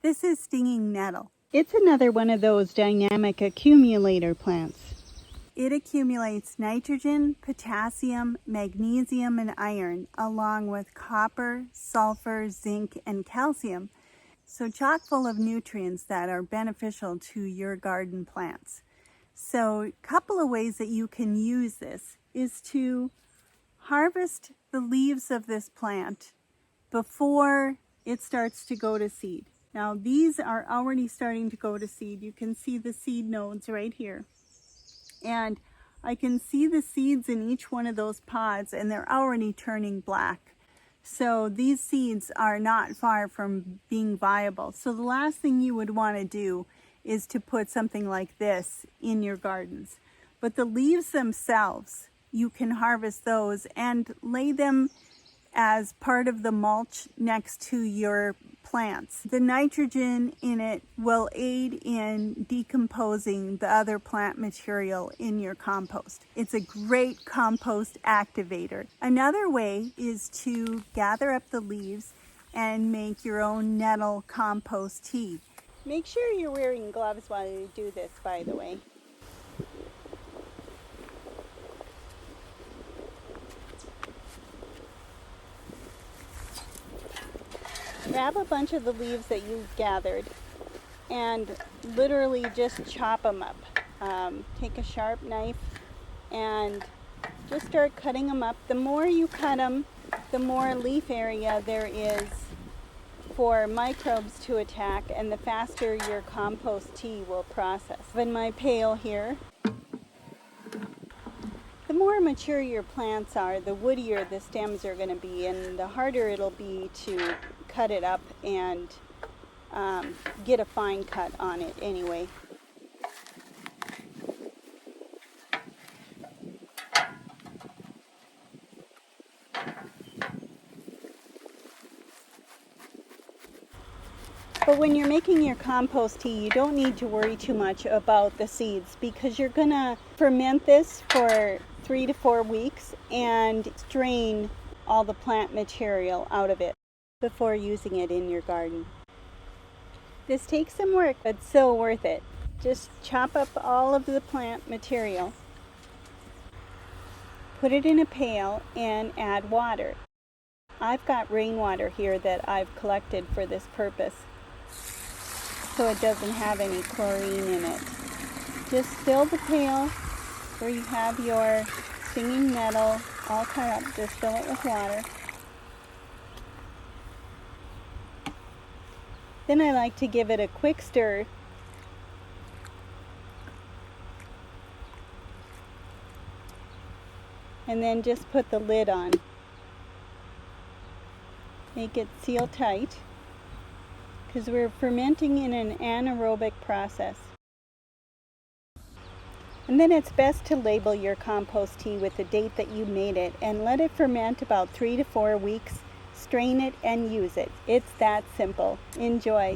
This is stinging nettle. It's another one of those dynamic accumulator plants. It accumulates nitrogen, potassium, magnesium, and iron, along with copper, sulfur, zinc, and calcium. So chock full of nutrients that are beneficial to your garden plants. So a couple of ways that you can use this is to harvest the leaves of this plant before it starts to go to seed. Now these are already starting to go to seed. You can see the seed nodes right here. And I can see the seeds in each one of those pods, and they're already turning black. So these seeds are not far from being viable. So the last thing you would want to do is to put something like this in your gardens. But the leaves themselves, you can harvest those and lay them as part of the mulch next to your plants. The nitrogen in it will aid in decomposing the other plant material in your compost. It's a great compost activator. Another way is to gather up the leaves and make your own nettle compost tea. Make sure you're wearing gloves while you do this, by the way. Grab a bunch of the leaves that you've gathered and literally just chop them up. Take a sharp knife and just start cutting them up. The more you cut them, the more leaf area there is for microbes to attack, and the faster your compost tea will process. In my pail here, the more mature your plants are, the woodier the stems are going to be, and the harder it'll be to cut it up and get a fine cut on it anyway. But when you're making your compost tea, you don't need to worry too much about the seeds, because you're going to ferment this for 3 to 4 weeks and strain all the plant material out of it before using it in your garden. This takes some work, but so worth it. Just chop up all of the plant material, put it in a pail, and add water. I've got rainwater here that I've collected for this purpose, so it doesn't have any chlorine in it. Just fill the pail where you have your stinging nettle all cut up. Just fill it with water. Then I like to give it a quick stir. And then just put the lid on. Make it seal tight, because we're fermenting in an anaerobic process. And then it's best to label your compost tea with the date that you made it and let it ferment about 3 to 4 weeks. Strain it and use it. It's that simple. Enjoy.